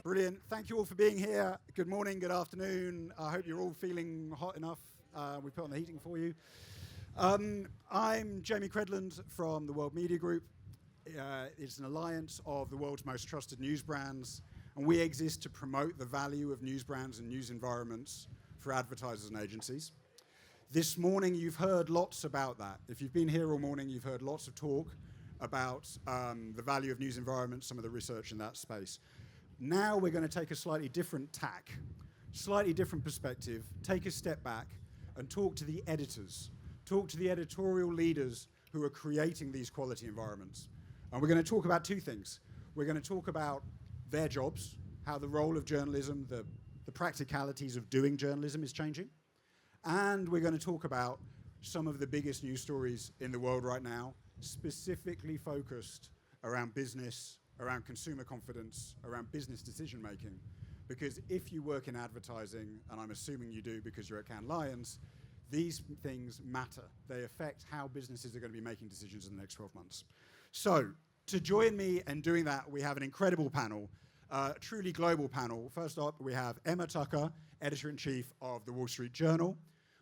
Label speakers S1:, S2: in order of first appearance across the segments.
S1: Brilliant. Thank you all for being here. Good morning, good afternoon. I hope you're all feeling hot enough. We put on the heating for you. I'm Jamie Credland from the World Media Group. It's an alliance of the world's most trusted news brands, and we exist to promote the value of news brands and news environments for advertisers and agencies. This morning, you've heard lots about that. If you've been here all morning, you've heard lots of talk about the value of news environments, some of the research in that space. Now we're going to take a slightly different tack, slightly different perspective, take a step back and talk to the editors, talk to the editorial leaders who are creating these quality environments. And we're going to talk about two things. We're going to talk about their jobs, how the role of journalism, the practicalities of doing journalism is changing. And we're going to talk about some of the biggest news stories in the world right now, specifically focused around business, around consumer confidence, around business decision making. Because if you work in advertising, and I'm assuming you do because you're at Cannes Lions, these things matter. They affect how businesses are going to be making decisions in the next 12 months. So, to join me in doing that, we have an incredible panel, a truly global panel. First up, we have Emma Tucker, Editor-in-Chief of the Wall Street Journal.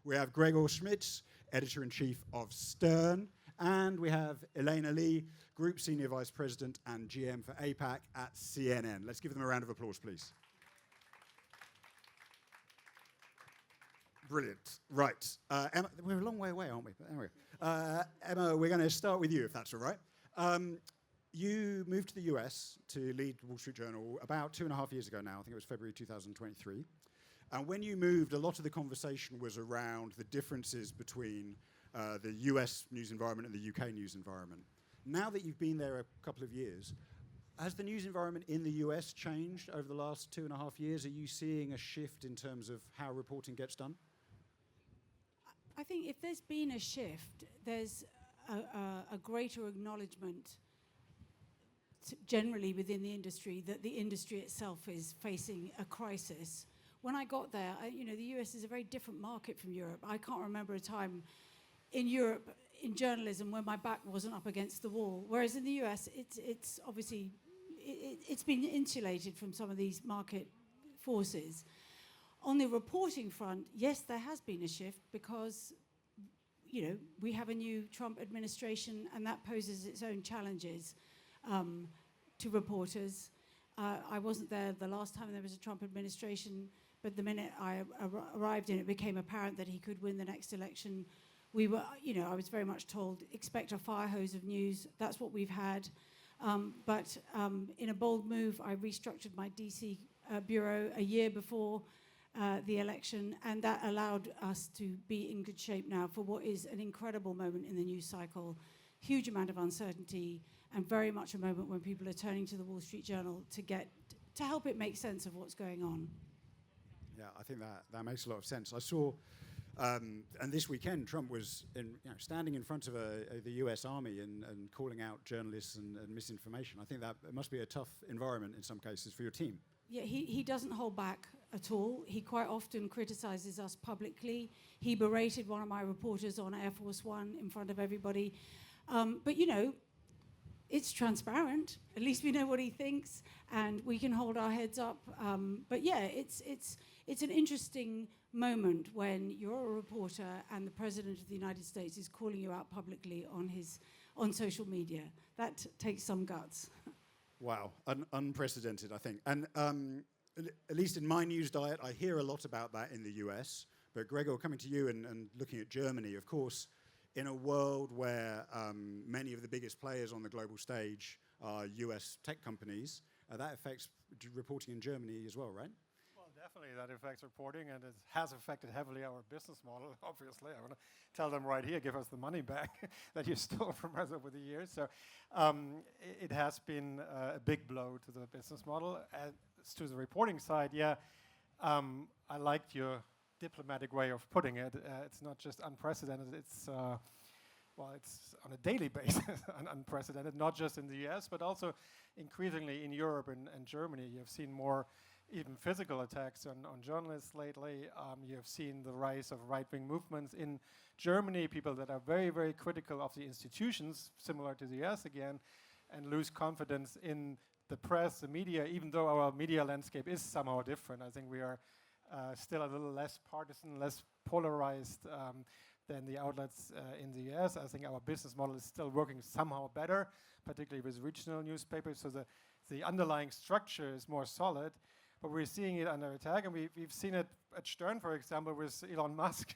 S1: We have Gregor Schmitz, Editor-in-Chief of Stern. And we have Ellana Lee, Group Senior Vice President and GM for APAC at CNN. Let's give them a round of applause, please. Brilliant. Right. Emma, we're a long way away, aren't we? But anyway, Emma, we're going to start with you, if that's all right. You moved to the US to lead Wall Street Journal about 2.5 years ago now. I think it was February 2023. And when you moved, a lot of the conversation was around the differences between the US news environment and the UK news environment. Now that you've been there a couple of years, has the news environment in the US changed over the last 2.5 years? Are you seeing a shift in terms of how reporting gets done?
S2: I think if there's been a shift, there's a greater acknowledgement generally within the industry that the industry itself is facing a crisis. When I got there, the US is a very different market from Europe. I can't remember a time in Europe in journalism when my back wasn't up against the wall, whereas in the US, it's obviously it's been insulated from some of these market forces. On the reporting front, yes, there has been a shift because, we have a new Trump administration and that poses its own challenges to reporters. I wasn't there the last time there was a Trump administration, but the minute I arrived in, it became apparent that he could win the next election. We were, I was very much told, expect a fire hose of news. That's what we've had. But in a bold move, I restructured my DC bureau a year before the election, and that allowed us to be in good shape now for what is an incredible moment in the news cycle. Huge amount of uncertainty, and very much a moment when people are turning to the Wall Street Journal to help it make sense of what's going on.
S1: Yeah, I think that makes a lot of sense. I saw, and this weekend, Trump was standing in front of the US Army and calling out journalists and misinformation. I think that it must be a tough environment in some cases for your team.
S2: Yeah, he doesn't hold back at all. He quite often criticizes us publicly. He berated one of my reporters on Air Force One in front of everybody. But it's transparent. At least we know what he thinks, and we can hold our heads up. But yeah, it's an interesting moment when you're a reporter and the President of the United States is calling you out publicly on social media. That takes some guts.
S1: Wow, unprecedented, I think. And at least in my news diet, I hear a lot about that in the US. But Gregor, coming to you and looking at Germany, of course, in a world where many of the biggest players on the global stage are US tech companies, that affects reporting in Germany as well, right?
S3: Well, definitely that affects reporting, and it has affected heavily our business model, obviously. I want to tell them right here, give us the money back that you stole from us over the years. So it has been a big blow to the business model. As to the reporting side, I liked your diplomatic way of putting it. It's not just unprecedented, it's on a daily basis unprecedented, not just in the US, but also increasingly in Europe and Germany. You've seen more even physical attacks on journalists lately. You have seen the rise of right-wing movements in Germany, people that are very, very critical of the institutions, similar to the US again, and lose confidence in the press, the media, even though our media landscape is somehow different. I think we are still a little less partisan, less polarized than the outlets in the US. I think our business model is still working somehow better, particularly with regional newspapers. So the underlying structure is more solid, but we're seeing it under attack. And we've seen it at Stern, for example, with Elon Musk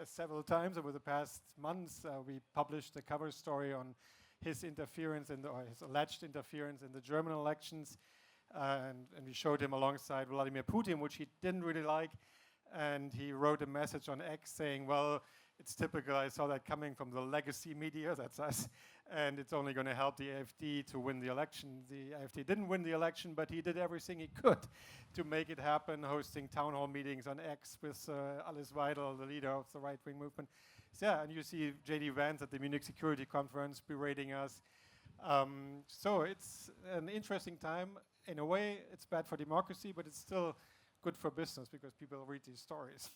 S3: several times over the past months. We published a cover story on his interference or his alleged interference in the German elections. And we showed him alongside Vladimir Putin, which he didn't really like. And he wrote a message on X saying, well, it's typical, I saw that coming from the legacy media, that's us, and it's only going to help the AfD to win the election. The AfD didn't win the election, but he did everything he could to make it happen, hosting town hall meetings on X with Alice Weidel, the leader of the right-wing movement. So, yeah, and you see J.D. Vance at the Munich Security Conference berating us. So it's an interesting time. In a way, it's bad for democracy, but it's still good for business because people read these stories.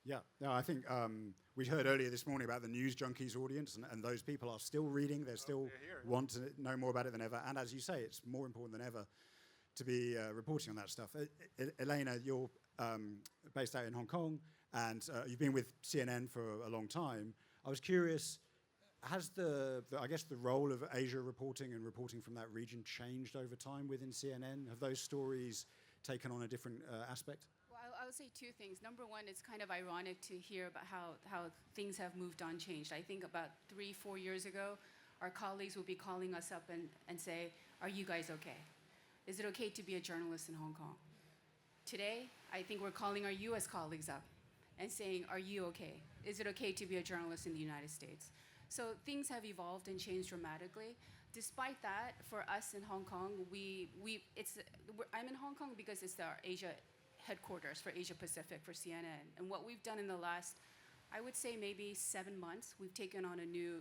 S1: Yeah, no, I think we heard earlier this morning about the news junkies audience, and those people are still reading. They still want to know more about it than ever. And as you say, it's more important than ever to be reporting on that stuff. Ellana, you're based out in Hong Kong, and you've been with CNN for a long time. I was curious, has the role of Asia reporting and reporting from that region changed over time within CNN? Have those stories taken on a different aspect?
S4: I would say two things. Number one, it's kind of ironic to hear about how things have moved on, changed. I think about 3-4 years ago, our colleagues would be calling us up and say, are you guys okay? Is it okay to be a journalist in Hong Kong? Today, I think we're calling our US colleagues up and saying, are you okay? Is it okay to be a journalist in the United States? So things have evolved and changed dramatically. Despite that, for us in Hong Kong, I'm in Hong Kong because it's our Asia headquarters for Asia Pacific for CNN. And what we've done in the last, I would say maybe 7 months, we've taken on a new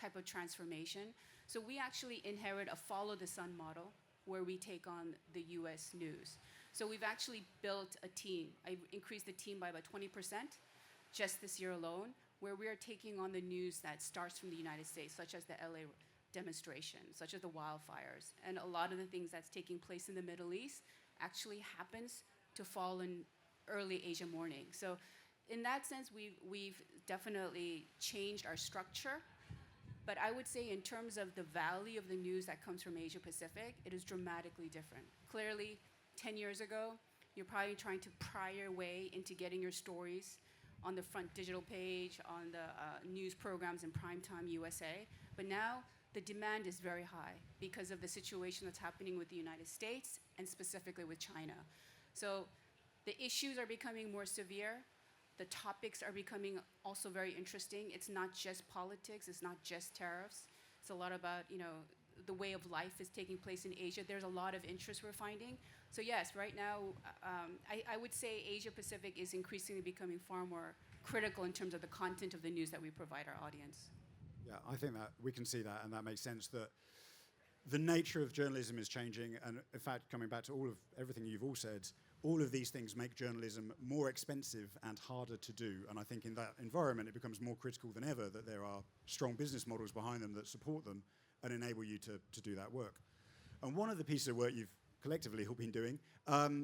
S4: type of transformation. So we actually inherit a follow the sun model where we take on the US news. So we've actually built a team. I increased the team by about 20% just this year alone, where we are taking on the news that starts from the United States, such as the LA demonstrations, such as the wildfires. And a lot of the things that's taking place in the Middle East actually happens to fall in early Asia morning. So in that sense, we've definitely changed our structure. But I would say in terms of the value of the news that comes from Asia Pacific, it is dramatically different. Clearly, 10 years ago, you're probably trying to pry your way into getting your stories on the front digital page, on the news programs in primetime USA. But now, the demand is very high because of the situation that's happening with the United States and specifically with China. So the issues are becoming more severe. The topics are becoming also very interesting. It's not just politics. It's not just tariffs. It's a lot about, the way of life is taking place in Asia. There's a lot of interest we're finding. So yes, right now, I would say Asia Pacific is increasingly becoming far more critical in terms of the content of the news that we provide our audience.
S1: Yeah, I think that we can see that, and that makes sense that the nature of journalism is changing. And in fact, coming back to everything you've all said, all of these things make journalism more expensive and harder to do. And I think in that environment, it becomes more critical than ever that there are strong business models behind them that support them and enable you to do that work. And one of the pieces of work you've collectively all been doing,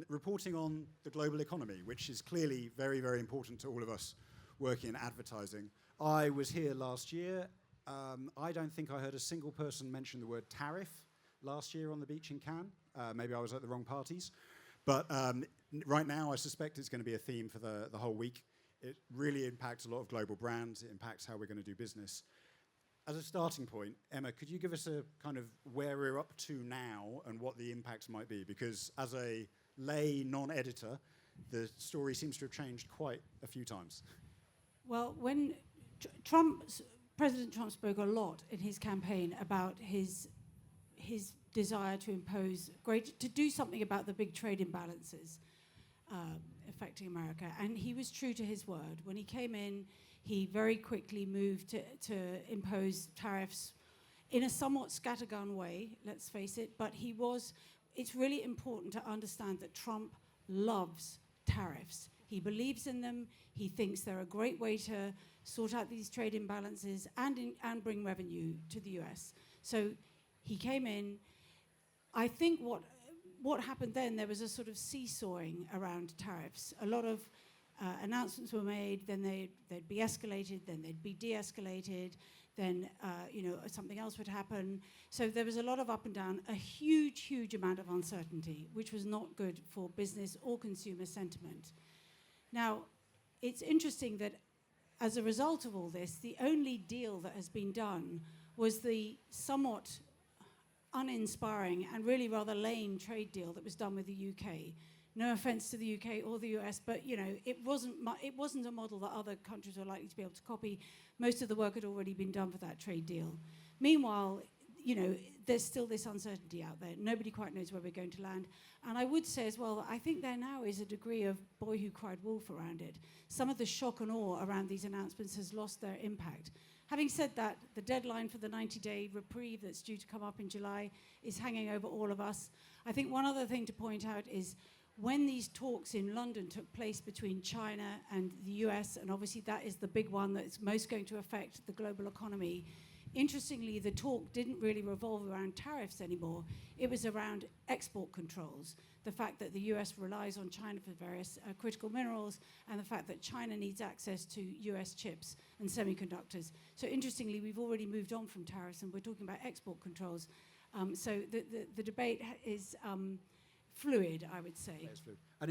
S1: reporting on the global economy, which is clearly very, very important to all of us working in advertising. I was here last year. I don't think I heard a single person mention the word tariff last year on the beach in Cannes. Maybe I was at the wrong parties. But right now, I suspect it's going to be a theme for the whole week. It really impacts a lot of global brands. It impacts how we're going to do business. As a starting point, Emma, could you give us a kind of where we're up to now and what the impacts might be? Because as a lay non-editor, the story seems to have changed quite a few times.
S2: Well, when President Trump spoke a lot in his campaign about his desire to to do something about the big trade imbalances affecting America. And he was true to his word. When he came in, he very quickly moved to impose tariffs in a somewhat scattergun way, let's face it. But it's really important to understand that Trump loves tariffs. He believes in them. He thinks they're a great way to sort out these trade imbalances and bring revenue to the US. So he came in. I think what happened then, there was a sort of seesawing around tariffs. A lot of announcements were made, then they'd be escalated, then they'd be de-escalated, then something else would happen. So there was a lot of up and down, a huge, huge amount of uncertainty, which was not good for business or consumer sentiment. Now, it's interesting that as a result of all this, the only deal that has been done was the somewhat uninspiring and really rather lame trade deal that was done with the UK. No offense to the UK or the US, but it wasn't a model that other countries were likely to be able to copy. Most of the work had already been done for that trade deal. Meanwhile, there's still this uncertainty out there. Nobody quite knows where we're going to land. And I would say as well, I think there now is a degree of boy who cried wolf around it. Some of the shock and awe around these announcements has lost their impact. Having said that, the deadline for the 90-day reprieve that's due to come up in July is hanging over all of us. I think one other thing to point out is when these talks in London took place between China and the US, and obviously that is the big one that's most going to affect the global economy, interestingly, the talk didn't really revolve around tariffs anymore. It was around export controls, the fact that the US relies on China for various critical minerals, and the fact that China needs access to US chips and semiconductors. So interestingly, we've already moved on from tariffs, and we're talking about export controls. So the debate is fluid, I would say.
S1: It's fluid. And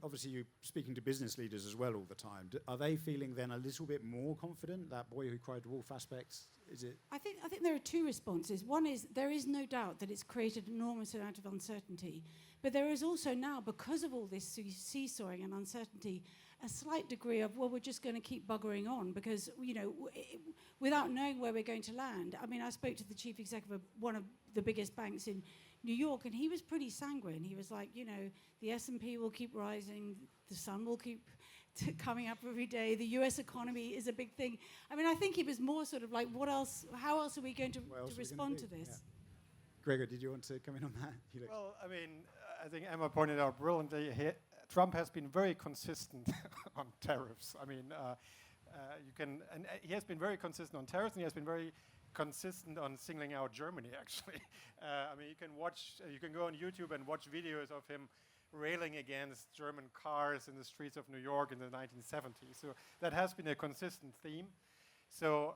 S1: obviously you're speaking to business leaders as well all the time. Are they feeling then a little bit more confident, that boy who cried wolf aspects? Is it?
S2: I think there are two responses. One is there is no doubt that it's created an enormous amount of uncertainty. But there is also now, because of all this seesawing and uncertainty, a slight degree of, well, we're just going to keep buggering on because, without knowing where we're going to land. I mean, I spoke to the chief executive of one of the biggest banks in New York, and he was pretty sanguine. He was like, the S&P will keep rising, the sun will keep coming up every day, the US economy is a big thing. I mean, I think he was more sort of like, how else are we going to respond to this?
S1: Yeah. Gregor, did you want to come in on that?
S3: Well, I mean, I think Emma pointed out brilliantly, Trump has been very consistent on tariffs. I mean, he has been very consistent on tariffs, and he has been very consistent on singling out Germany, actually. I mean, you can go on YouTube and watch videos of him railing against German cars in the streets of New York in the 1970s. So that has been a consistent theme. So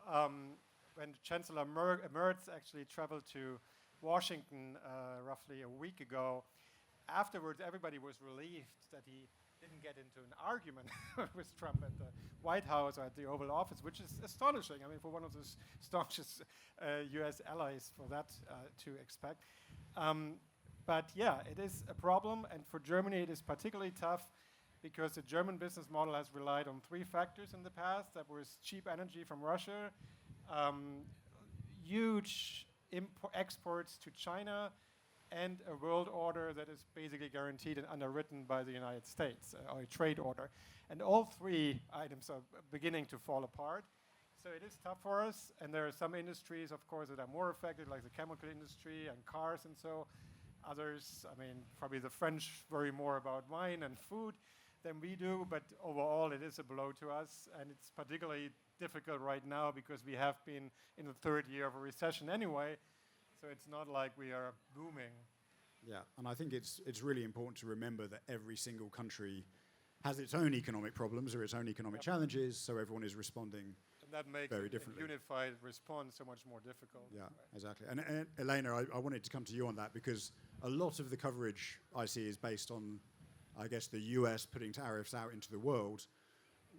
S3: when Chancellor Merz actually traveled to Washington roughly a week ago, afterwards everybody was relieved that he didn't get into an argument with Trump at the White House or at the Oval Office, which is astonishing. I mean, for one of the staunchest US allies, for that to expect. But yeah, it is a problem, and for Germany it is particularly tough because the German business model has relied on three factors in the past. That was cheap energy from Russia, huge exports to China, and a world order that is basically guaranteed and underwritten by the United States, or a trade order. And all three items are beginning to fall apart. So it is tough for us, and there are some industries, of course, that are more affected, like the chemical industry and cars and so. Others, I mean, probably the French worry more about wine and food than we do, but overall it is a blow to us, and it's particularly difficult right now because we have been in the third year of a recession anyway, so it's not like we are booming.
S1: Yeah, and I think it's really important to remember that every single country has its own economic problems or its own economic challenges, so everyone is responding
S3: and that makes
S1: very
S3: a
S1: differently.
S3: Unified response so much more difficult.
S1: Yeah, exactly. And Ellana, I wanted to come to you on that because a lot of the coverage I see is based on, I guess, the US putting tariffs out into the world.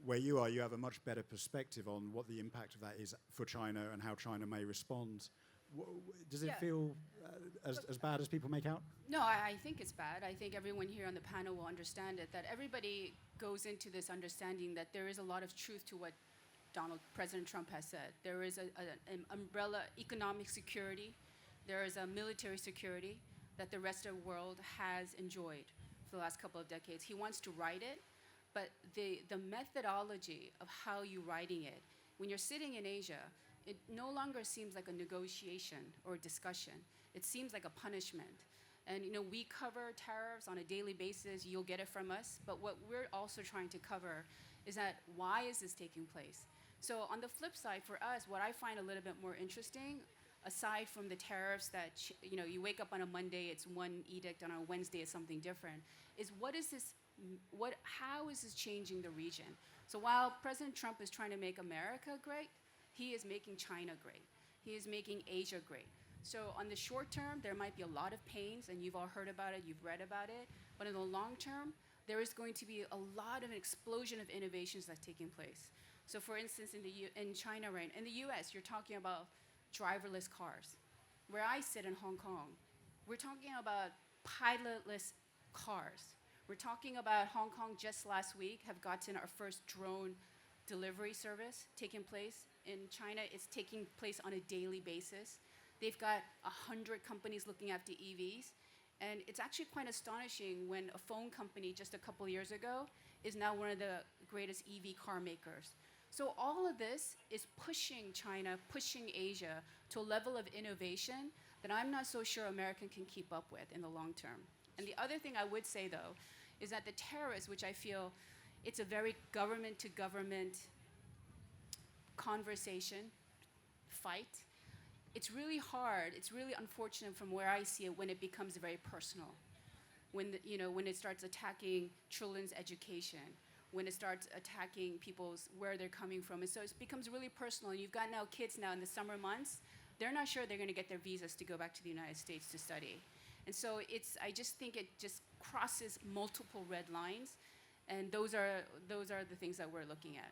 S1: Where you are, you have a much better perspective on what the impact of that is for China and how China may respond. Does it feel as bad as people make out?
S4: No, I think it's bad. I think everyone here on the panel will understand it, that everybody goes into this understanding that there is a lot of truth to what President Trump has said. There is an umbrella economic security. There is a military security that the rest of the world has enjoyed for the last couple of decades. He wants to write it, but the methodology of how you're writing it, when you're sitting in Asia, it no longer seems like a negotiation or a discussion. It seems like a punishment. And we cover tariffs on a daily basis. You'll get it from us. But what we're also trying to cover is that why is this taking place? So on the flip side, for us, what I find a little bit more interesting, aside from the tariffs that you wake up on a Monday, it's one edict, on a Wednesday it's something different, is how is this changing the region? So while President Trump is trying to make America great, he is making China great. He is making Asia great. So on the short term, there might be a lot of pains, and you've all heard about it, you've read about it. But in the long term, there is going to be a lot of an explosion of innovations that's taking place. So for instance, in China, right, in the US, you're talking about driverless cars. Where I sit in Hong Kong, we're talking about pilotless cars. We're talking about Hong Kong just last week have gotten our first drone delivery service taking place. In China, it's taking place on a daily basis. They've got 100 companies looking after EVs. And it's actually quite astonishing when a phone company just a couple years ago is now one of the greatest EV car makers. So all of this is pushing China, pushing Asia to a level of innovation that I'm not so sure America can keep up with in the long term. And the other thing I would say, though, is that the tariffs, which I feel it's a very government-to-government conversation, fight, it's really hard, it's really unfortunate from where I see it when it becomes very personal. When it starts attacking children's education, when it starts attacking where they're coming from. And so it becomes really personal. And you've got now kids now in the summer months, they're not sure they're going to get their visas to go back to the United States to study. And so I just think it just crosses multiple red lines. And those are the things that we're looking at.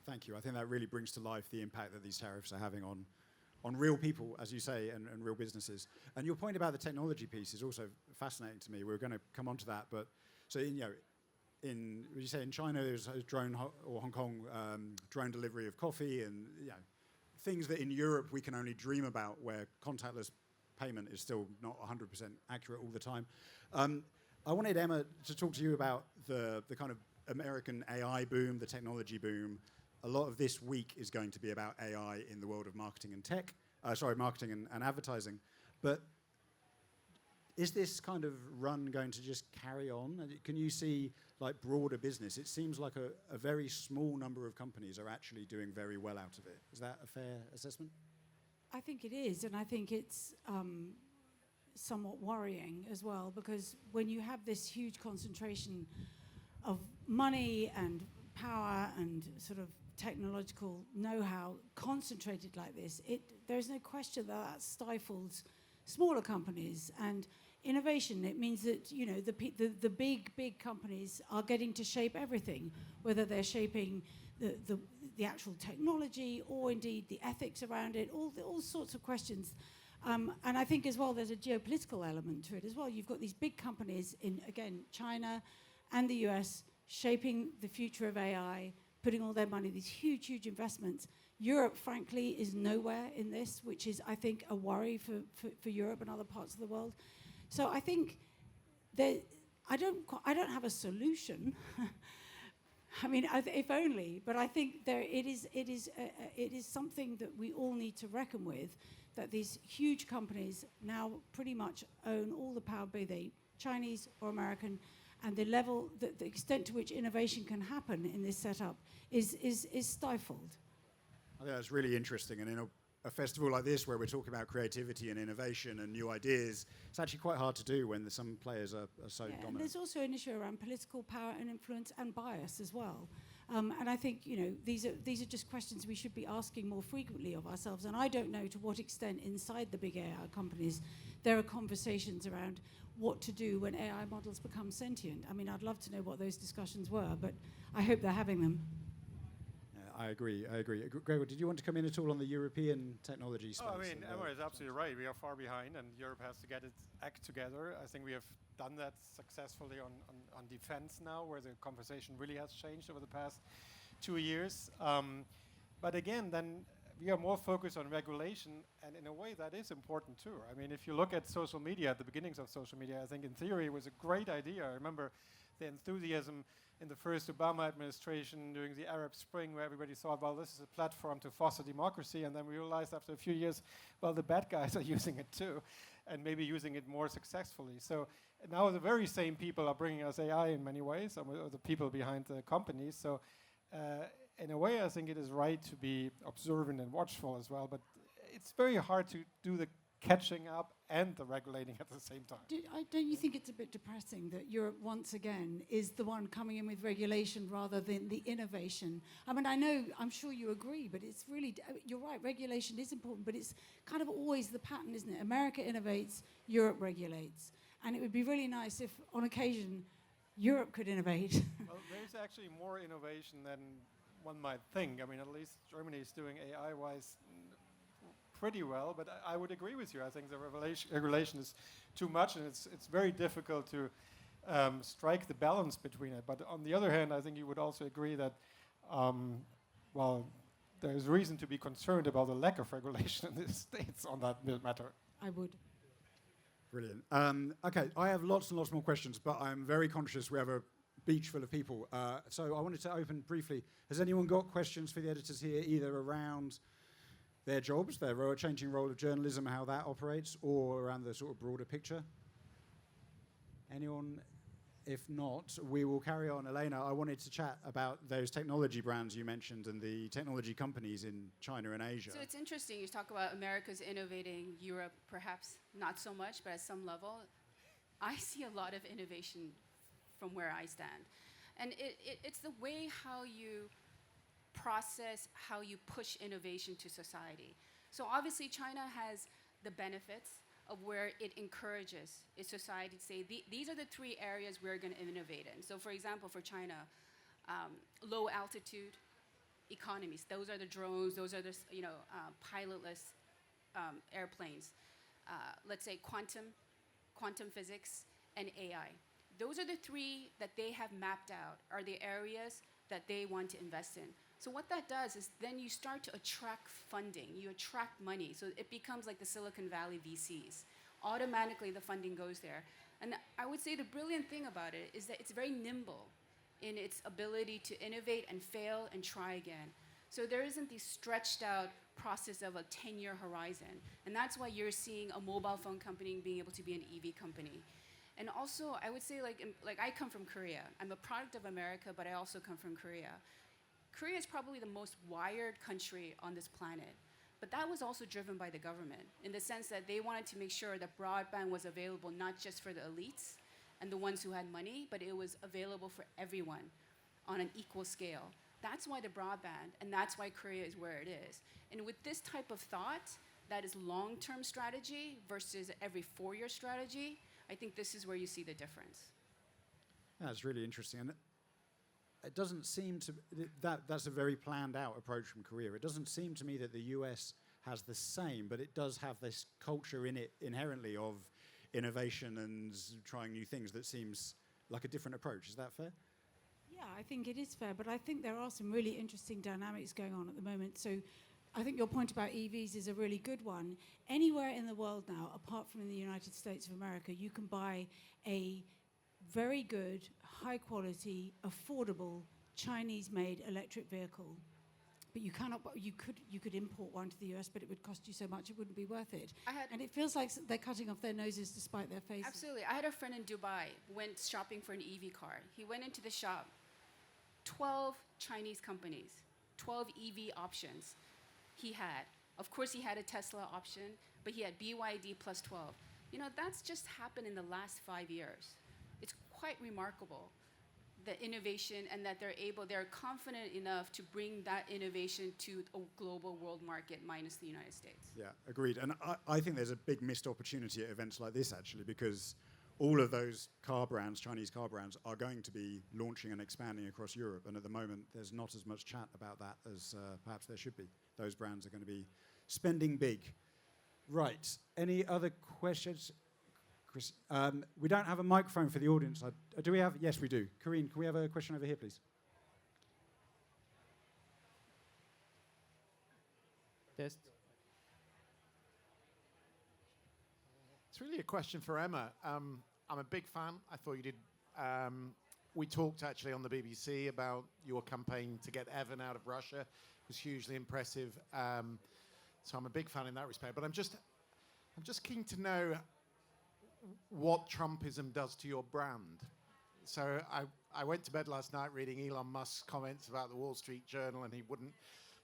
S1: Thank you. I think that really brings to life the impact that these tariffs are having on real people, as you say, and real businesses. And your point about the technology piece is also fascinating to me. We're going to come on to that. But so, would you say in China there's a drone, or Hong Kong, drone delivery of coffee, and things that in Europe we can only dream about, where contactless payment is still not 100% accurate all the time. I wanted Emma to talk to you about the kind of American AI boom, the technology boom. A lot of this week is going to be about AI in the world of marketing and marketing and advertising. But is this kind of run going to just carry on? Can you see like broader business? It seems like a very small number of companies are actually doing very well out of it. Is that a fair assessment?
S2: I think it is, and I think it's somewhat worrying as well, because when you have this huge concentration of money and power and sort of technological know-how concentrated like this, there's no question that stifles smaller companies and innovation. It means that the big companies are getting to shape everything, whether they're shaping the actual technology or indeed the ethics around it, all sorts of questions. And I think as well there's a geopolitical element to it as well. You've got these big companies in, again, China and the US shaping the future of AI, putting all their money, these huge investments. Europe, frankly, is nowhere in this, which is, I think, a worry for Europe and other parts of the world. So I think that I don't have a solution. I mean, if only. But I think it is something that we all need to reckon with. That these huge companies now pretty much own all the power, be they Chinese or American, and the extent to which innovation can happen in this setup is stifled.
S1: I think that's really interesting. And in a festival like this, where we're talking about creativity and innovation and new ideas, it's actually quite hard to do when some players are so dominant.
S2: And there's also an issue around political power and influence and bias as well. And I think these are just questions we should be asking more frequently of ourselves. And I don't know to what extent inside the big AI companies there are conversations around what to do when AI models become sentient. I mean, I'd love to know what those discussions were, but I hope they're having them.
S1: I agree. Gregor, did you want to come in at all on the European technology space?
S3: I mean, Emma is absolutely right. We are far behind, and Europe has to get its act together. I think we have done that successfully on defense now, where the conversation really has changed over the past 2 years. But again, then we are more focused on regulation, and in a way that is important too. I mean, if you look at social media, at the beginnings of social media, I think in theory it was a great idea. I remember the enthusiasm in the first Obama administration during the Arab Spring, where everybody thought, well, this is a platform to foster democracy, and then we realized after a few years, well, the bad guys are using it too, and maybe using it more successfully. So now the very same people are bringing us AI in many ways, or the people behind the companies. So in a way, I think it is right to be observant and watchful as well, but it's very hard to do the catching up and the regulating at the same time.
S2: Don't you think it's a bit depressing that Europe once again is the one coming in with regulation rather than the innovation? I mean, I'm sure you agree, but it's really, you're right, regulation is important, but it's kind of always the pattern, isn't it? America innovates, Europe regulates. And it would be really nice if, on occasion, Europe could innovate.
S3: Well, there's actually more innovation than one might think. I mean, at least Germany is doing AI-wise pretty well, but I would agree with you. I think the regulation is too much, and it's very difficult to strike the balance between it. But on the other hand, I think you would also agree that, well, there's reason to be concerned about the lack of regulation in the States on that matter.
S2: I would.
S1: Brilliant. Okay, I have lots and lots more questions, but I'm very conscious we have a beach full of people. So I wanted to open briefly. Has anyone got questions for the editors here, either around their jobs, their changing role of journalism, how that operates, or around the sort of broader picture? Anyone? If not, we will carry on. Ellana, I wanted to chat about those technology brands you mentioned and the technology companies in China and Asia.
S4: So it's interesting, you talk about America's innovating, Europe perhaps not so much, but at some level, I see a lot of innovation from where I stand. And it's the way how you process, how you push innovation to society. So obviously China has the benefits of where it encourages its society to say, these are the three areas we're going to innovate in. So for example, for China, low altitude economies, those are the drones, those are the pilotless airplanes. Let's say quantum physics, and AI. Those are the three that they have mapped out, are the areas that they want to invest in. So what that does is then you start to attract funding, you attract money. So it becomes like the Silicon Valley VCs. Automatically the funding goes there. And I would say the brilliant thing about it is that it's very nimble in its ability to innovate and fail and try again. So there isn't this stretched out process of a 10-year horizon. And that's why you're seeing a mobile phone company being able to be an EV company. And also, I would say, like I come from Korea. I'm a product of America, but I also come from Korea. Korea is probably the most wired country on this planet. But that was also driven by the government in the sense that they wanted to make sure that broadband was available not just for the elites and the ones who had money, but it was available for everyone on an equal scale. That's why the broadband, and that's why Korea is where it is. And with this type of thought, that is long-term strategy versus every 4-year strategy, I think this is where you see the difference.
S1: That's really interesting. And it doesn't seem to, that's a very planned out approach from Korea. It doesn't seem to me that the US has the same, but it does have this culture in it inherently of innovation and trying new things that seems like a different approach. Is that fair?
S2: Yeah, I think it is fair, but I think there are some really interesting dynamics going on at the moment. So I think your point about EVs is a really good one. Anywhere in the world now, apart from in the United States of America, you can buy a very good, high quality, affordable, Chinese-made electric vehicle. But you cannot, you could import one to the US, but it would cost you so much it wouldn't be worth it. And it feels like they're cutting off their noses to spite their faces.
S4: Absolutely. I had a friend in Dubai, went shopping for an EV car. He went into the shop, 12 Chinese companies, 12 EV options he had. Of course, he had a Tesla option, but he had BYD plus 12. You know, that's just happened in the last 5 years. It's quite remarkable, the innovation, and that they're confident enough to bring that innovation to a global world market minus the United States.
S1: Yeah, agreed. And I think there's a big missed opportunity at events like this, actually, because all of those car brands, Chinese car brands, are going to be launching and expanding across Europe. And at the moment, there's not as much chat about that as perhaps there should be. Those brands are going to be spending big. Right. Any other questions? Chris, we don't have a microphone for the audience. Do we have? Yes, we do. Corinne, can we have a question over here, please?
S5: Test.
S6: It's really a question for Emma. I'm a big fan. I thought you did
S5: we talked actually on the BBC about your campaign to get Evan out of Russia. It was hugely impressive. So I'm a big fan in that respect. But I'm just keen to know what Trumpism does to your brand. So I went to bed last night reading Elon Musk's comments about the Wall Street Journal, and he wouldn't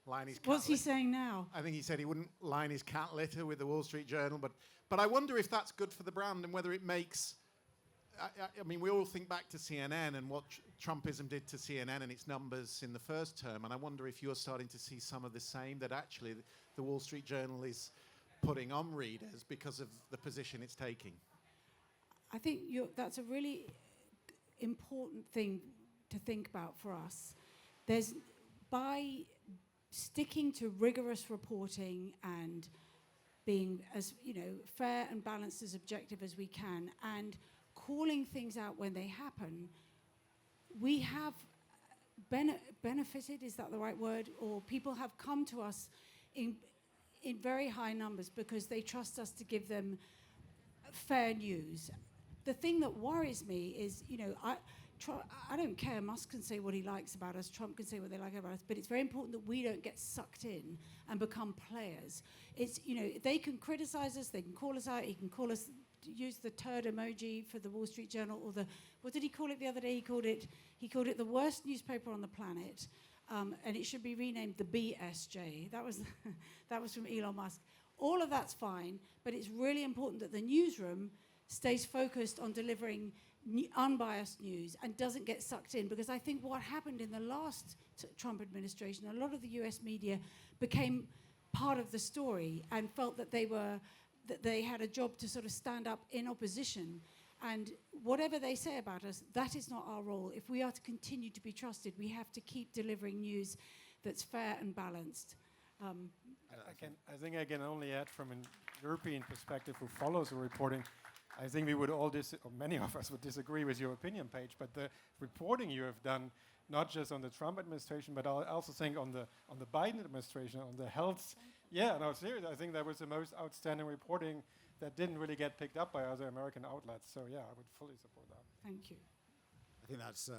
S5: line his cat
S2: What's he saying now?
S5: I think he said he wouldn't line his cat litter with the Wall Street Journal, but I wonder if that's good for the brand and whether it makes... I mean, we all think back to CNN and what Trumpism did to CNN and its numbers in the first term, and I wonder if you're starting to see some of the same, that actually the Wall Street Journal is putting on readers because of the position it's taking.
S2: I think that's a really important thing to think about for us. By sticking to rigorous reporting and being as fair and balanced, as objective as we can, and calling things out when they happen, we have benefited, is that the right word? Or people have come to us in very high numbers because they trust us to give them fair news. The thing that worries me is, I don't care. Musk can say what he likes about us. Trump can say what they like about us. But it's very important that we don't get sucked in and become players. It's, they can criticize us. They can call us out. He can call us, use the turd emoji for the Wall Street Journal, or what did he call it the other day? He called it the worst newspaper on the planet, and it should be renamed the BSJ. That was from Elon Musk. All of that's fine, but it's really important that the newsroom stays focused on delivering unbiased news and doesn't get sucked in, because I think what happened in the last Trump administration, a lot of the US media became part of the story and felt that they had a job to sort of stand up in opposition. And whatever they say about us, that is not our role. If we are to continue to be trusted, we have to keep delivering news that's fair and balanced.
S3: I think I can only add from a European perspective who follows the reporting. I think we would all or many of us would disagree with your opinion page, but the reporting you have done, not just on the Trump administration, but I also think on the Biden administration, on the health. Yeah, no, seriously, I think that was the most outstanding reporting that didn't really get picked up by other American outlets. So yeah, I would fully support that.
S2: Thank you.
S1: I think that's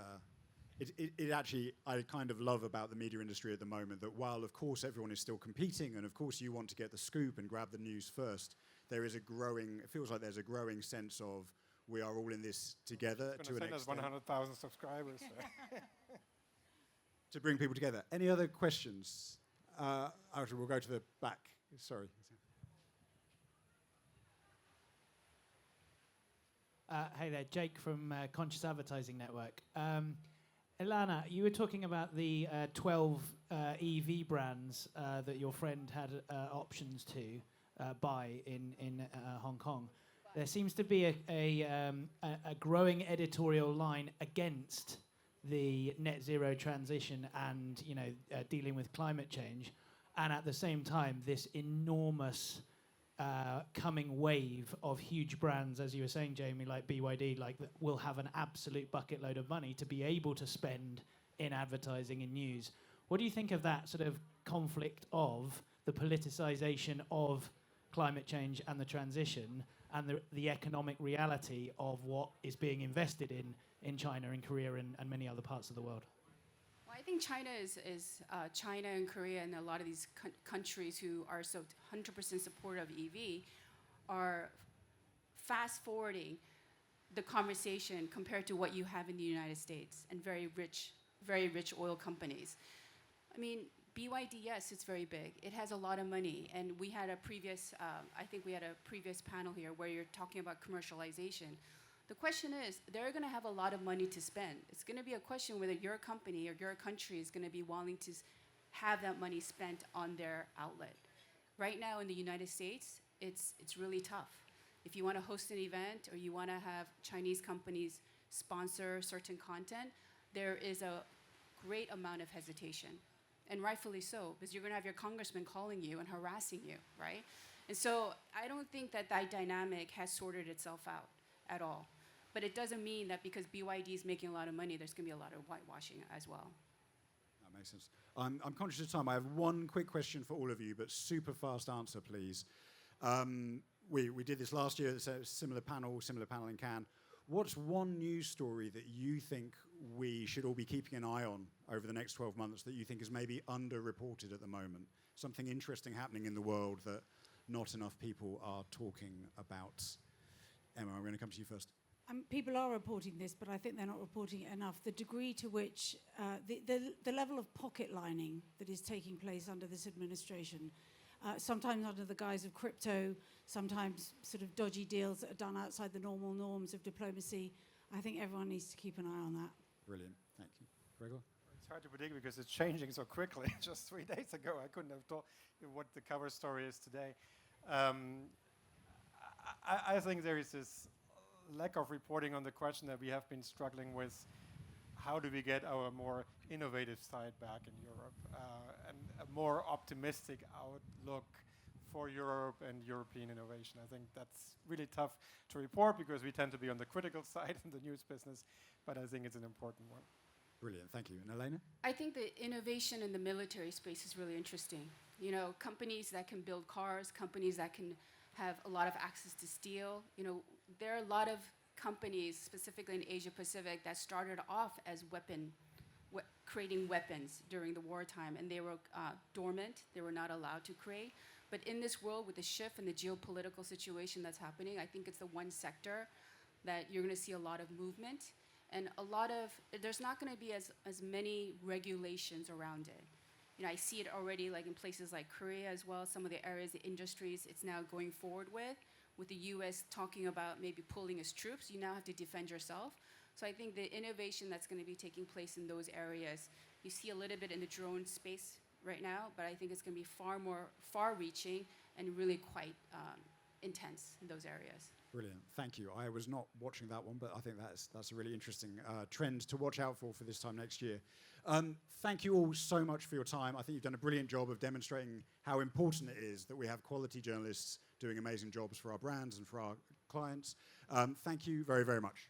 S1: it actually, I kind of love about the media industry at the moment that while of course everyone is still competing and of course you want to get the scoop and grab the news first, it feels like there's a growing sense of we are all in this together to an extent.
S3: There's 100,000 subscribers.
S1: To bring people together. Any other questions? Actually, we'll go to the back. Sorry.
S6: Hey there, Jake from Conscious Advertising Network. Ellana, you were talking about the 12 EV brands that your friend had options to buy in Hong Kong. There seems to be a growing editorial line against the net zero transition and dealing with climate change, and at the same time this enormous coming wave of huge brands, as you were saying, Jamie, like BYD, will have an absolute bucket load of money to be able to spend in advertising and news. What do you think of that sort of conflict of the politicization of climate change and the transition and the economic reality of what is being invested in China and Korea and many other parts of the world?
S4: Well, I think China is China and Korea and a lot of these countries who are so 100% supportive of EV are fast forwarding the conversation compared to what you have in the United States and very rich oil companies. I mean, BYD, yes, it's very big. It has a lot of money, and we had a previous, I think we had a previous panel here where you're talking about commercialization. The question is, they're going to have a lot of money to spend. It's going to be a question whether your company or your country is going to be willing to have that money spent on their outlet. Right now in the United States, it's really tough. If you want to host an event or you want to have Chinese companies sponsor certain content, there is a great amount of hesitation. And rightfully so, because you're going to have your congressman calling you and harassing you, right? And so I don't think that dynamic has sorted itself out at all. But it doesn't mean that because BYD is making a lot of money, there's going to be a lot of whitewashing as well.
S1: That makes sense. I'm conscious of time. I have one quick question for all of you, but super fast answer, please. We did this last year. It's a similar panel in Cannes. What's one news story that you think we should all be keeping an eye on over the next 12 months that you think is maybe underreported at the moment? Something interesting happening in the world that not enough people are talking about. Emma, I'm going to come to you first.
S2: People are reporting this, but I think they're not reporting it enough. The degree to which the level of pocket lining that is taking place under this administration, sometimes under the guise of crypto, sometimes sort of dodgy deals that are done outside the normal norms of diplomacy. I think everyone needs to keep an eye on that.
S1: Brilliant. Thank you. Gregor?
S3: It's hard to predict because it's changing so quickly. Just 3 days ago, I couldn't have told you what the cover story is today. I think there is this lack of reporting on the question that we have been struggling with. How do we get our more innovative side back in Europe? And a more optimistic outlook for Europe and European innovation. I think that's really tough to report because we tend to be on the critical side in the news business, but I think it's an important one.
S1: Brilliant, thank you. And Ellana?
S4: I think the innovation in the military space is really interesting. You know, companies that can build cars, companies that can have a lot of access to steel. You know, there are a lot of companies, specifically in Asia Pacific, that started off as creating weapons during the wartime, and they were dormant. They were not allowed to create. But in this world, with the shift in the geopolitical situation that's happening, I think it's the one sector that you're going to see a lot of movement, and there's not going to be as many regulations around it. You know, I see it already, like in places like Korea as well. Some of the areas, the industries, it's now going forward with the U.S. talking about maybe pulling its troops. You now have to defend yourself. So I think the innovation that's going to be taking place in those areas, you see a little bit in the drone space right now, but I think it's going to be far more far-reaching and really quite intense in those areas.
S1: Brilliant, thank you. I was not watching that one, but I think that's a really interesting trend to watch out for this time next year. Thank you all so much for your time. I think you've done a brilliant job of demonstrating how important it is that we have quality journalists doing amazing jobs for our brands and for our clients. Thank you very, very much.